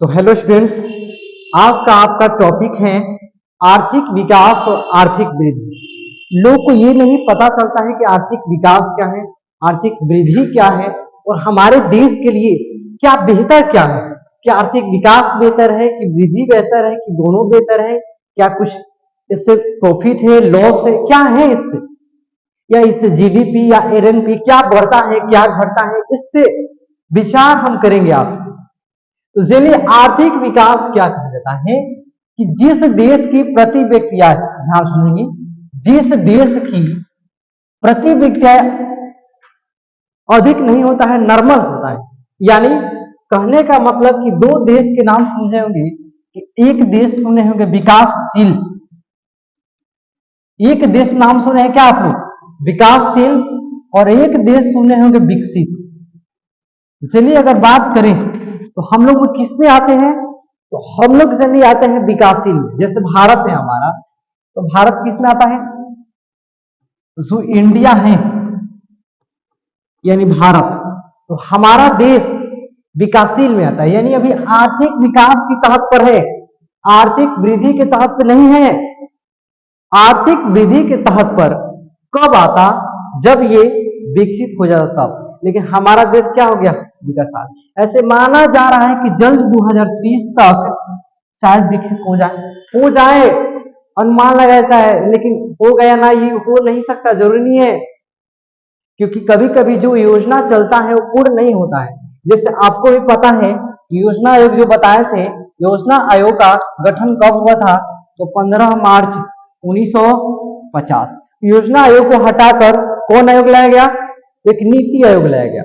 तो hello students, आज का आपका टॉपिक है आर्थिक विकास और आर्थिक वृद्धि। लोग को ये नहीं पता चलता है कि आर्थिक विकास क्या है, आर्थिक वृद्धि क्या है और हमारे देश के लिए क्या बेहतर क्या है। क्या आर्थिक विकास बेहतर है कि वृद्धि बेहतर है कि दोनों बेहतर है? क्या कुछ इससे प्रॉफिट है, लॉस है, क्या है इससे, या इससे जीडीपी या एनपी क्या बढ़ता है क्या घटता है, इससे विचार हम करेंगे आज। तो चलिए, आर्थिक विकास क्या कहा जाता है कि जिस देश की प्रति व्यक्ति आय, ध्यान सुनेंगे, जिस देश की प्रति व्यक्ति आय अधिक नहीं होता है, नॉर्मल होता है। यानी कहने का मतलब कि दो देश के नाम सुने होंगे कि एक देश सुने होंगे विकासशील, एक देश नाम सुने हैं क्या आप लोग, विकासशील, और एक देश सुने होंगे विकसित। चलिए अगर बात करें तो हम लोग किस में आते हैं, तो हम लोग जल्दी आते हैं विकासशील में। जैसे भारत है हमारा, तो भारत किस में आता है, जो इंडिया है यानी भारत, तो हमारा देश विकासशील में आता है। यानी अभी आर्थिक विकास की तहत पर है, आर्थिक वृद्धि के तहत पर नहीं है। आर्थिक वृद्धि के तहत पर कब आता, जब ये विकसित हो जाता तब। लेकिन हमारा देश क्या हो गया, विकासशील। ऐसे माना जा रहा है कि जल्द 2030 तक शायद विकसित हो जाए, अनुमान लगाता है। लेकिन हो गया ना, ये हो नहीं सकता, जरूरी नहीं है, क्योंकि कभी कभी जो योजना चलता है वो पूर्ण नहीं होता है। जैसे आपको भी पता है, योजना आयोग जो बताए थे, योजना आयोग का गठन कब हुआ था, तो 15 मार्च 1950। योजना आयोग को हटाकर कौन आयोग लाया गया, एक नीति आयोग लाया गया।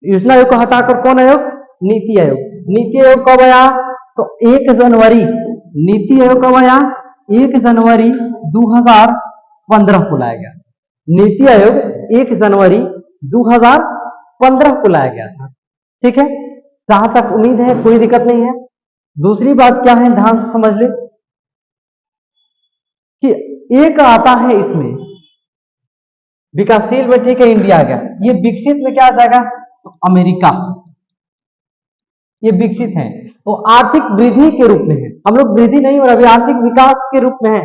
योजना आयोग को हटाकर कौन आयोग, नीति आयोग। नीति आयोग कब आया, तो 1 जनवरी, नीति आयोग कब आया, 1 जनवरी 2015 को लाया गया। नीति आयोग 1 जनवरी 2015 को लाया गया था। ठीक है, जहां तक उम्मीद है कोई दिक्कत नहीं है। दूसरी बात क्या है, ध्यान से समझ ले कि एक आता है इसमें विकासशील में, ठीक है, इंडिया आ गया। ये विकसित में क्या आ जाएगा, तो अमेरिका, ये विकसित है। तो आर्थिक वृद्धि के रूप में है, हम लोग वृद्धि नहीं हो रहा, अभी आर्थिक विकास के रूप में है।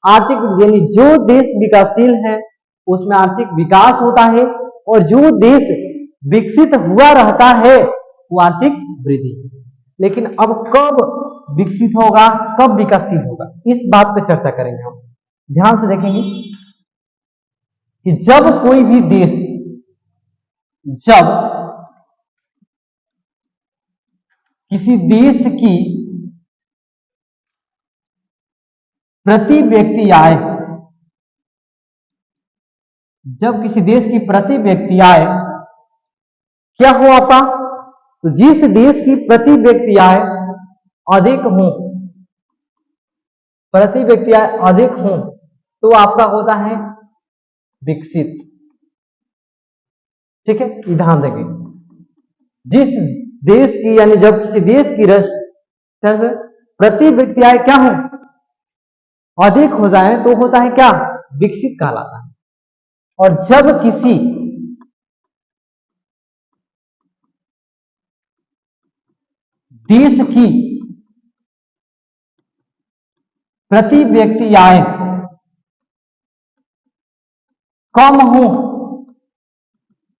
आर्थिक यानी जो देश विकासशील है उसमें आर्थिक विकास होता है, और जो देश विकसित हुआ रहता है वो आर्थिक वृद्धि। लेकिन अब कब विकसित होगा, कब विकासशील होगा, इस बात पर चर्चा करेंगे हम। ध्यान से देखेंगे कि जब कोई भी देश, जब किसी देश की प्रति व्यक्ति आय, जब किसी देश की प्रति व्यक्ति आय क्या हो आपका, तो जिस देश की प्रति व्यक्ति आय अधिक हो, प्रति व्यक्ति आय अधिक हो, तो आपका होता है विकसित। ठीक है, ध्यान देंगे, जिस देश की, यानी जब किसी देश की प्रति व्यक्ति आय क्या हो, अधिक हो जाए, तो होता है क्या, विकसित कहलाता है। और जब किसी देश की प्रति व्यक्ति आय कम हो,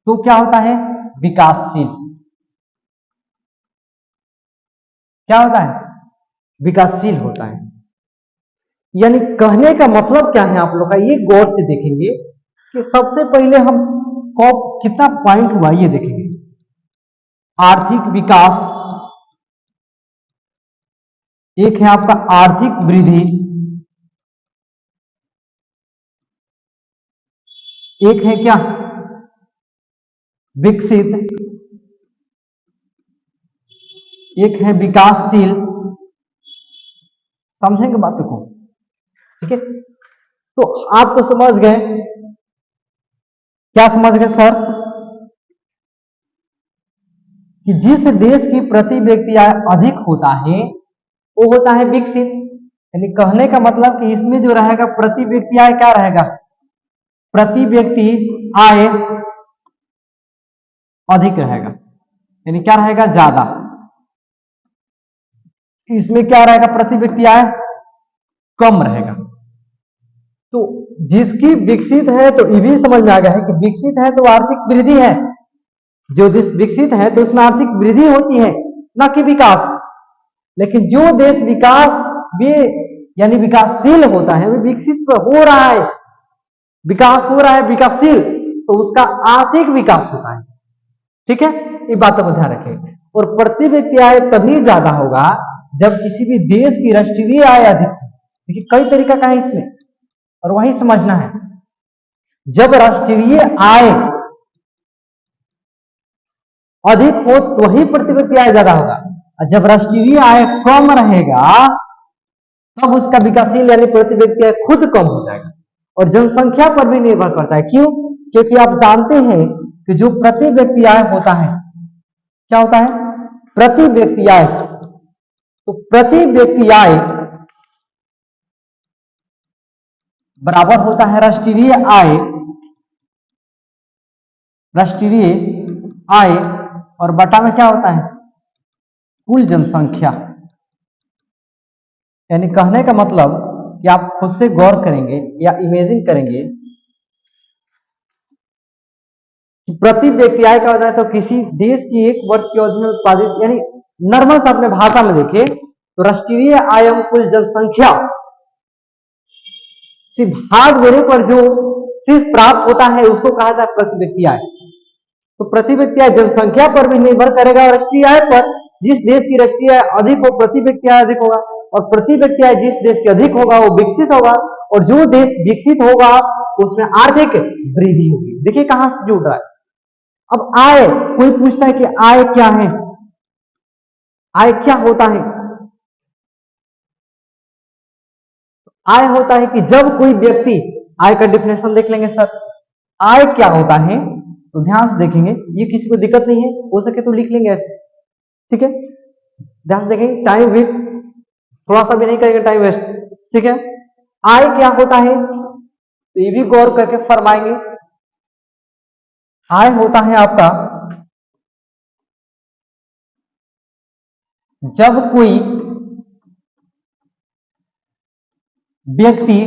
तो क्या होता है, विकासशील। क्या होता है, विकासशील होता है। यानी कहने का मतलब क्या है आप लोग का, ये गौर से देखेंगे कि सबसे पहले हम कितना पॉइंट हुआ ये देखेंगे। आर्थिक विकास, एक है आपका आर्थिक वृद्धि, एक है क्या, विकसित, एक है विकासशील। समझेंगे बात को, ठीक है। तो आप तो समझ गए, क्या समझ गए सर, कि जिस देश की प्रति व्यक्ति आय अधिक होता है वो होता है विकसित। यानी कहने का मतलब कि इसमें जो रहेगा प्रति व्यक्ति आय क्या रहेगा, प्रति व्यक्ति आय अधिक रहेगा, यानी क्या रहेगा, ज्यादा। इसमें क्या रहेगा, प्रति व्यक्ति आय कम रहेगा। तो जिसकी विकसित है, तो ये भी समझ में आ गया है कि विकसित है तो आर्थिक वृद्धि है, जो देश विकसित है तो उसमें आर्थिक वृद्धि होती है, न कि विकास। लेकिन जो देश विकास भी यानी विकासशील होता है, वो विकसित हो रहा है, विकास हो रहा है, विकासशील, तो उसका आर्थिक विकास होता है। ठीक है, ये बातों को ध्यान रखें। और प्रति व्यक्ति आय तभी ज्यादा होगा जब किसी भी देश की राष्ट्रीय आय अधिक हो। देखिए कई तरीका का है इसमें, और वही समझना है। जब राष्ट्रीय आय अधिक हो तो वही प्रति व्यक्ति आय ज्यादा होगा, और जब राष्ट्रीय आय कम रहेगा तब उसका विकासशील यानी प्रति व्यक्ति आय खुद कम हो जाएगा। और जनसंख्या पर भी निर्भर करता है। क्यों? क्योंकि आप जानते हैं कि जो प्रति व्यक्ति आय होता है, क्या होता है, प्रति व्यक्ति आय। तो प्रति व्यक्ति आय बराबर होता है राष्ट्रीय आय, राष्ट्रीय आय और बटा में क्या होता है, कुल जनसंख्या। यानी कहने का मतलब कि आप खुद से गौर करेंगे या इमेजिन करेंगे कि प्रति व्यक्ति आय का होता है, तो किसी देश की एक वर्ष की अवधि में उत्पादित, यानी नॉर्मल से अपने भाषा में देखें तो राष्ट्रीय आय कुल जनसंख्या से भाग देने पर जो शेष प्राप्त होता है उसको कहा जाता है प्रति व्यक्ति आय। तो प्रति व्यक्ति आय जनसंख्या पर भी निर्भर करेगा और राष्ट्रीय आय पर। जिस देश की राष्ट्रीय आय अधिक हो प्रति व्यक्ति आय अधिक होगा, और प्रति व्यक्ति आय जिस देश की अधिक होगा वो विकसित होगा, और जो देश विकसित होगा उसमें आर्थिक वृद्धि होगी। देखिए कहां से जुड़ रहा है। अब आय, कोई पूछता है कि आय क्या है, आय क्या होता है। आय होता है कि जब कोई व्यक्ति, आय का डिफिनेशन देख लेंगे सर, आय क्या होता है तो ध्यान से देखेंगे, ये किसी को दिक्कत नहीं है, हो सके तो लिख लेंगे ऐसे। ठीक है, ध्यान से देखेंगे, टाइम वेस्ट थोड़ा सा भी नहीं करेंगे, टाइम वेस्ट। ठीक है, आय क्या होता है तो ये भी गौर करके फरमाएंगे। आय होता है आपका जब कोई व्यक्ति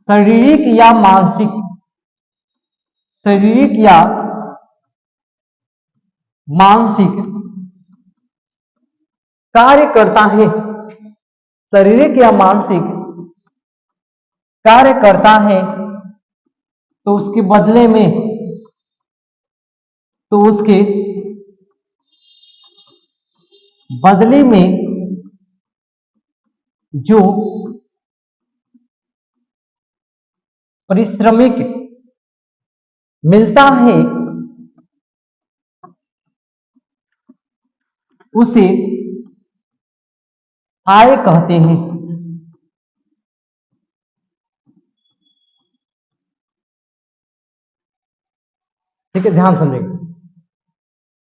शारीरिक या मानसिक, शारीरिक या मानसिक कार्य करता है, शारीरिक या मानसिक कार्य करता है, तो उसके बदले में, तो उसके बदले में जो पारिश्रमिक मिलता है उसे आय कहते हैं। ठीक है, ध्यान समझेंगे,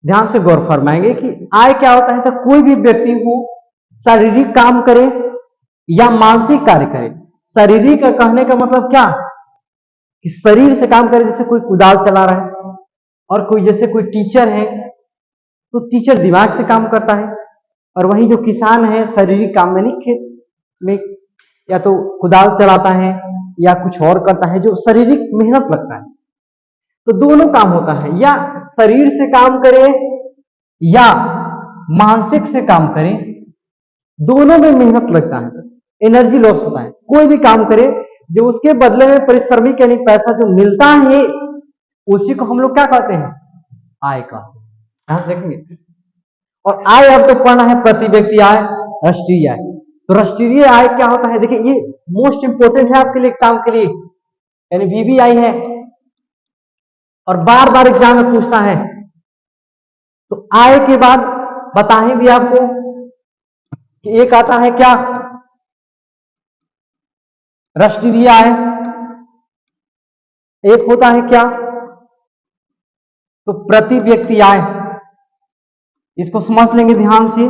ध्यान से गौर फरमाएंगे कि आय क्या होता है। तो कोई भी व्यक्ति वो शारीरिक काम करे या मानसिक कार्य करे। शारीरिक का कहने का मतलब क्या कि शरीर से काम करे, जैसे कोई कुदाल चला रहा है, और कोई जैसे कोई टीचर है तो टीचर दिमाग से काम करता है, और वही जो किसान है शारीरिक काम में नहीं, खेत में या तो कुदाल चलाता है या कुछ और करता है जो शारीरिक मेहनत लगता है। तो दोनों काम होता है, या शरीर से काम करे या मानसिक से काम करे, दोनों में मेहनत लगता है, एनर्जी लॉस होता है। कोई भी काम करे जो उसके बदले में पारिश्रमिक यानी पैसा जो मिलता है उसी को हम लोग क्या कहते हैं, आय कहते हैं। देखेंगे, और आय अब तो पढ़ना है प्रति व्यक्ति आय, राष्ट्रीय आय। तो राष्ट्रीय आय क्या होता है, देखिए ये मोस्ट इंपोर्टेंट है आपके लिए एग्जाम के लिए, यानी वीवीआई है और बार बार एग्जाम में पूछता है। तो आय के बाद बता ही दिया आपको कि एक आता है क्या, राष्ट्रीय आय, एक होता है क्या तो प्रति व्यक्ति आय। इसको समझ लेंगे ध्यान से,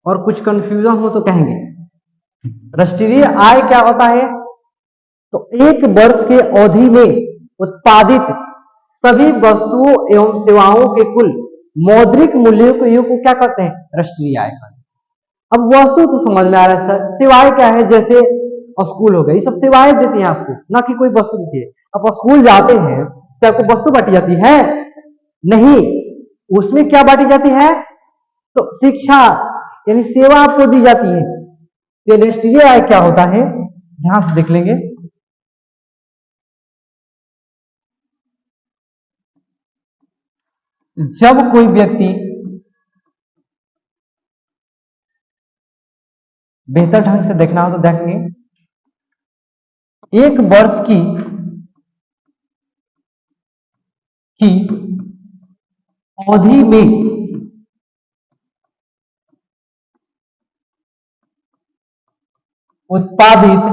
और कुछ कंफ्यूजन हो तो कहेंगे। राष्ट्रीय आय क्या होता है तो एक वर्ष के अवधि में उत्पादित सभी वस्तुओं एवं सेवाओं के कुल मौद्रिक मूल्यों को क्या कहते हैं? राष्ट्रीय आय कहते हैं। अब वस्तु तो समझ में आ रहा है सर, सेवाएं क्या है? जैसे स्कूल हो गया, ये सब सेवाएं देती हैं आपको, ना कि कोई वस्तु देती है। आप स्कूल जाते हैं तो आपको वस्तु बांटी जाती है? नहीं, उसमें क्या बांटी जाती है? तो शिक्षा यानी सेवा आपको दी जाती है। तो राष्ट्रीय आय क्या होता है, ध्यान से देख लेंगे। जब कोई व्यक्ति बेहतर ढंग से देखना हो तो देखेंगे, एक वर्ष की अवधि में उत्पादित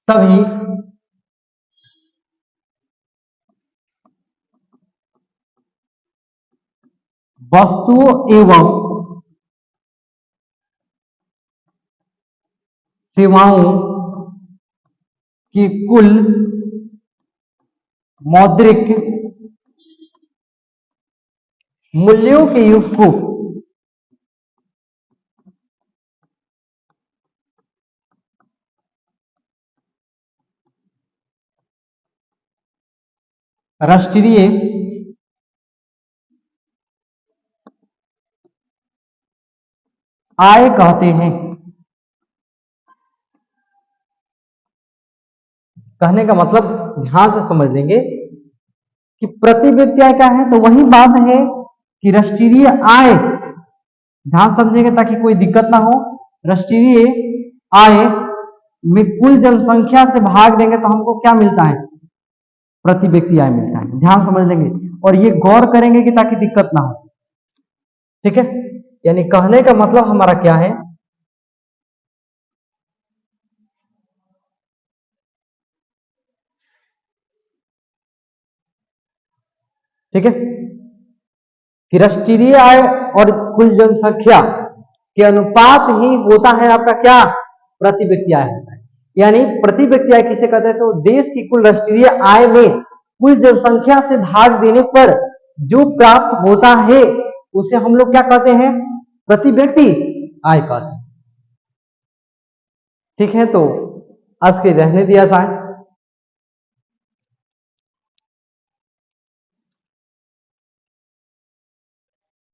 सभी वस्तुओं एवं सेवाओं की कुल मौद्रिक मूल्यों के योग को राष्ट्रीय आय कहते हैं। कहने का मतलब ध्यान से समझ लेंगे कि प्रति व्यक्ति आय क्या है, तो वही बात है कि राष्ट्रीय आय, ध्यान समझेंगे ताकि कोई दिक्कत ना हो। राष्ट्रीय आय में कुल जनसंख्या से भाग देंगे तो हमको क्या मिलता है? प्रति व्यक्ति आय मिलता है। ध्यान समझ लेंगे और ये गौर करेंगे कि ताकि दिक्कत ना हो, ठीक है। यानी कहने का मतलब हमारा क्या है, ठीक है, कि राष्ट्रीय आय और कुल जनसंख्या के अनुपात ही होता है आपका क्या? प्रति व्यक्ति आय होता है। यानी प्रति व्यक्ति आय किसे कहते हैं? तो देश की कुल राष्ट्रीय आय में कुल जनसंख्या से भाग देने पर जो प्राप्त होता है उसे हम लोग क्या कहते हैं? प्रति व्यक्ति आय कहते हैं। ठीक है, तो आज के रहने दिया जाए।